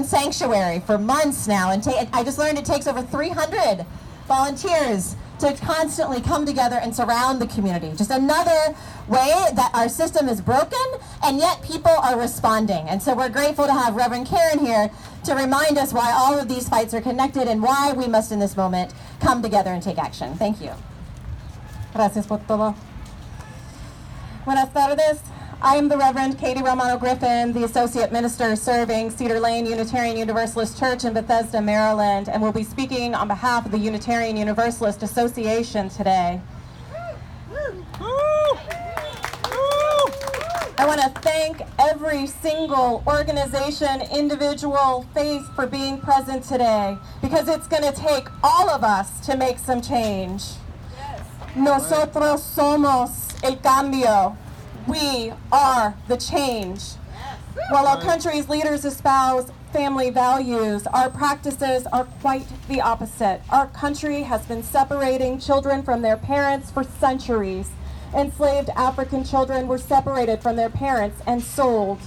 open sanctuary for months now, and I just learned it takes over 300 volunteers to constantly come together and surround the community. Just another way that our system is broken, and yet people are responding. And so we're grateful to have Reverend Karen here to remind us why all of these fights are connected and why we must in this moment come together and take action. Thank you. Gracias por todo. Buenas tardes. I am the Reverend Katie Romano Griffin, the Associate Minister serving Cedar Lane Unitarian Universalist Church in Bethesda, Maryland, and will be speaking on behalf of the Unitarian Universalist Association today. I want to thank every single organization, individual, faith for being present today, because it's going to take all of us to make some change. Nosotros somos el cambio. We are the change. While our country's leaders espouse family values, our practices are quite the opposite. Our country has been separating children from their parents for centuries. Enslaved African children were separated from their parents and sold.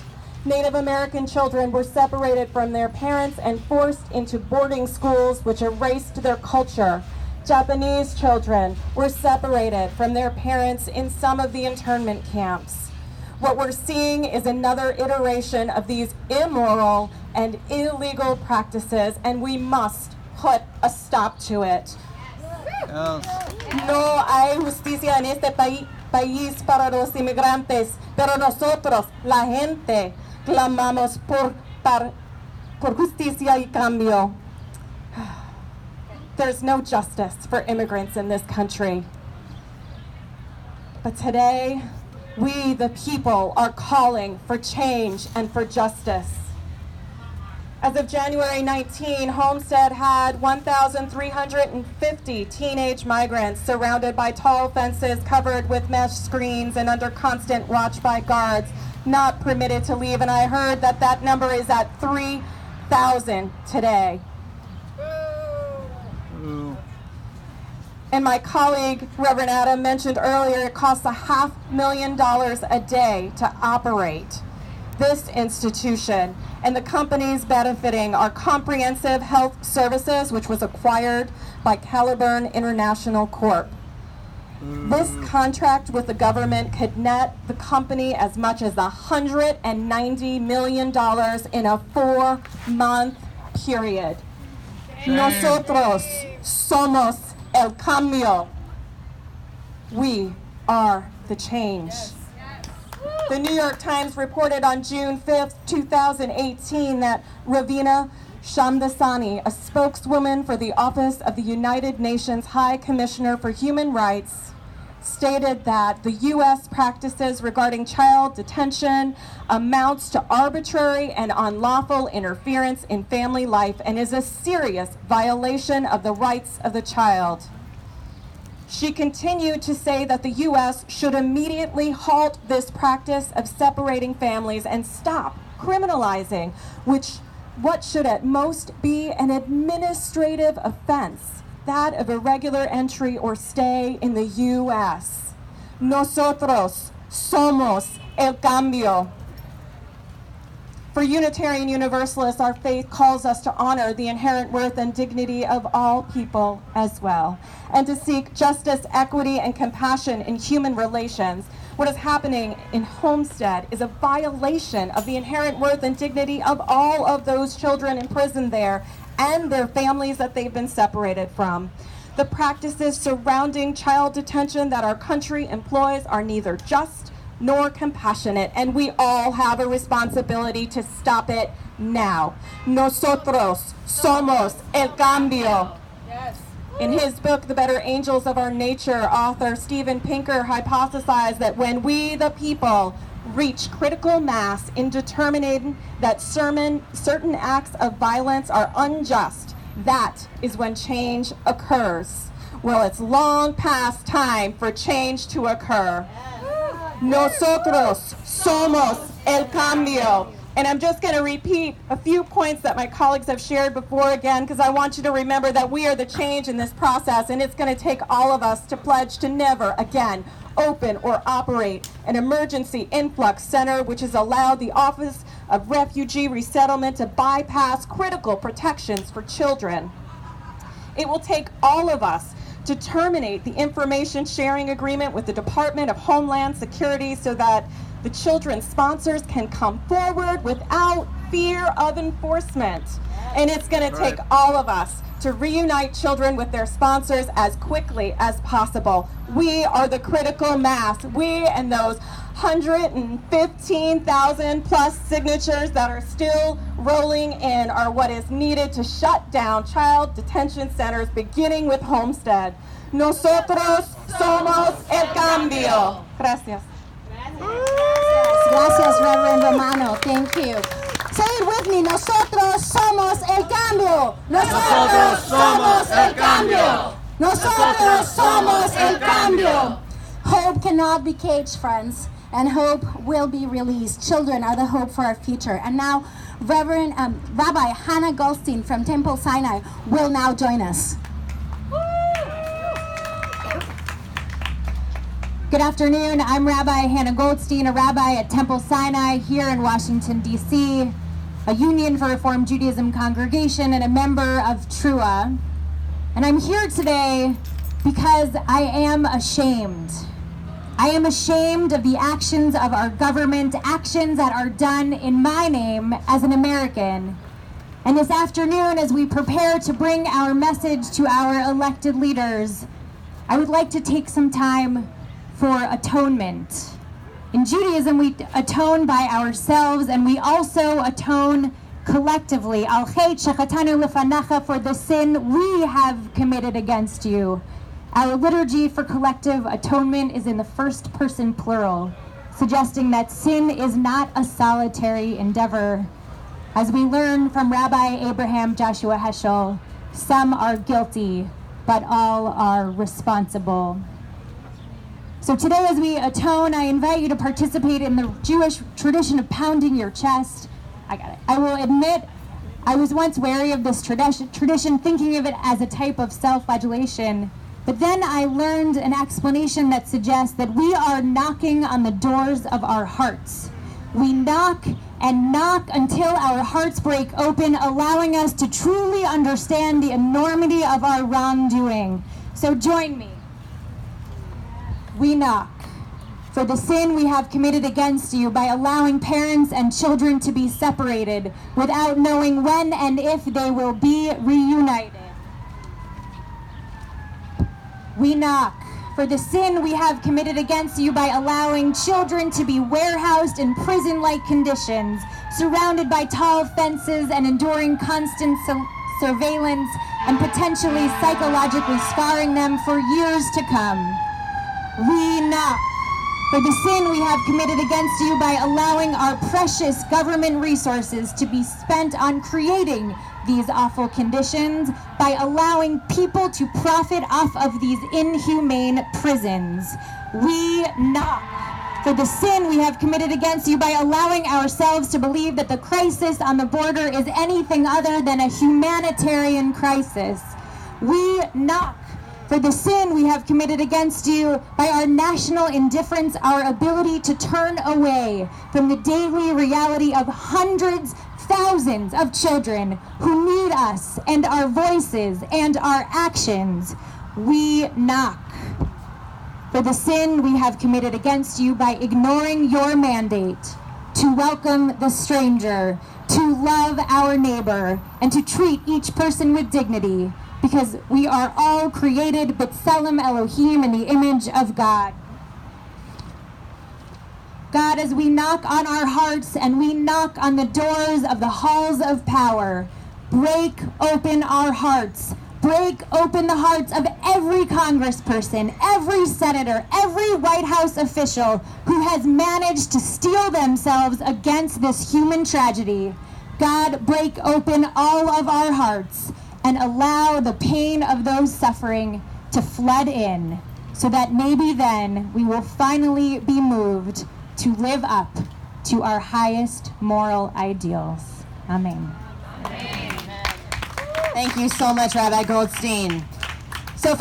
Native American children were separated from their parents and forced into boarding schools which erased their culture. Japanese children were separated from their parents in some of the internment camps. What we're seeing is another iteration of these immoral and illegal practices, and we must put a stop to it. No hay justicia en este país para los inmigrantes, pero nosotros, la gente, clamamos por justicia y cambio. There's no justice for immigrants in this country. But today, we, the people, are calling for change and for justice. As of January 19, Homestead had 1,350 teenage migrants surrounded by tall fences covered with mesh screens and under constant watch by guards, not permitted to leave. And I heard that that number is at 3,000 today. And my colleague, Reverend Adam, mentioned earlier, it costs $500,000 a day to operate this institution. And the companies benefiting are Comprehensive Health Services, which was acquired by Caliburn International Corp. This contract with the government could net the company as much as $190 million in a 4-month period. Nosotros somos el cambio. We are the change. The New York Times reported on June 5th, 2018 that Ravina Shamdasani, a spokeswoman for the Office of the United Nations High Commissioner for Human Rights, stated that the U.S. practices regarding child detention amounts to arbitrary and unlawful interference in family life and is a serious violation of the rights of the child. She continued to say that the U.S. should immediately halt this practice of separating families and stop criminalizing what should at most be an administrative offense, that of irregular entry or stay in the U.S. Nosotros somos el cambio. For Unitarian Universalists, our faith calls us to honor the inherent worth and dignity of all people as well, and to seek justice, equity, and compassion in human relations. What is happening in Homestead is a violation of the inherent worth and dignity of all of those children imprisoned there and their families that they've been separated from. The practices surrounding child detention that our country employs are neither just nor compassionate, and we all have a responsibility to stop it now. Nosotros somos el cambio. Yes. In his book, The Better Angels of Our Nature, author Steven Pinker hypothesized that when we, the people, reach critical mass in determining that certain acts of violence are unjust, that is when change occurs. Well, it's long past time for change to occur. Nosotros somos el cambio. And I'm just going to repeat a few points that my colleagues have shared before again, because I want you to remember that we are the change in this process, and it's going to take all of us to pledge to never again open or operate an emergency influx center which has allowed the Office of refugee resettlement to bypass critical protections for children. It will take all of us to terminate the information sharing agreement with the Department of Homeland Security so that the children's sponsors can come forward without fear of enforcement. And it's going to take all of us to reunite children with their sponsors as quickly as possible. We are the critical mass. We and those 115,000 plus signatures that are still rolling in are what is needed to shut down child detention centers, beginning with Homestead. Nosotros somos el cambio. Gracias. Gracias, Reverend Romano. Thank you. Say it with me. Nosotros somos el cambio. Nosotros somos el cambio. Nosotros somos el cambio. Hope cannot be caged, friends, and hope will be released. Children are the hope for our future. And now, Rabbi Hannah Goldstein from Temple Sinai will now join us. Good afternoon. I'm Rabbi Hannah Goldstein, a rabbi at Temple Sinai here in Washington, D.C., a Union for Reform Judaism congregation, and a member of TRUA. And I'm here today because I am ashamed. I am ashamed of the actions of our government, actions that are done in my name as an American. And this afternoon, as we prepare to bring our message to our elected leaders, I would like to take some time for atonement. In Judaism, we atone by ourselves, and we also atone collectively. Al chet shechatanu lefanacha, for the sin we have committed against you. Our liturgy for collective atonement is in the first person plural, suggesting that sin is not a solitary endeavor. As we learn from Rabbi Abraham Joshua Heschel, some are guilty, but all are responsible. So today, as we atone, I invite you to participate in the Jewish tradition of pounding your chest. I will admit, I was once wary of this tradition, thinking of it as a type of self-flagellation. But then I learned an explanation that suggests that we are knocking on the doors of our hearts. We knock and knock until our hearts break open, allowing us to truly understand the enormity of our wrongdoing. So join me. We knock for the sin we have committed against you by allowing parents and children to be separated without knowing when and if they will be reunited. We knock for the sin we have committed against you by allowing children to be warehoused in prison-like conditions, surrounded by tall fences and enduring constant surveillance and potentially psychologically scarring them for years to come. We knock for the sin we have committed against you by allowing our precious government resources to be spent on creating these awful conditions, by allowing people to profit off of these inhumane prisons. We knock for the sin we have committed against you by allowing ourselves to believe that the crisis on the border is anything other than a humanitarian crisis. We knock for the sin we have committed against you by our national indifference, our ability to turn away from the daily reality of hundreds, thousands of children who need us and our voices and our actions. We knock for the sin we have committed against you by ignoring your mandate to welcome the stranger, to love our neighbor, and to treat each person with dignity, because we are all created B'Tselem Elohim in the image of God. God, as we knock on our hearts and we knock on the doors of the halls of power, break open our hearts. Break open the hearts of every congressperson, every senator, every White House official who has managed to steel themselves against this human tragedy. God, break open all of our hearts and allow the pain of those suffering to flood in, so that maybe then we will finally be moved to live up to our highest moral ideals. Amen. Thank you so much, Rabbi Goldstein. So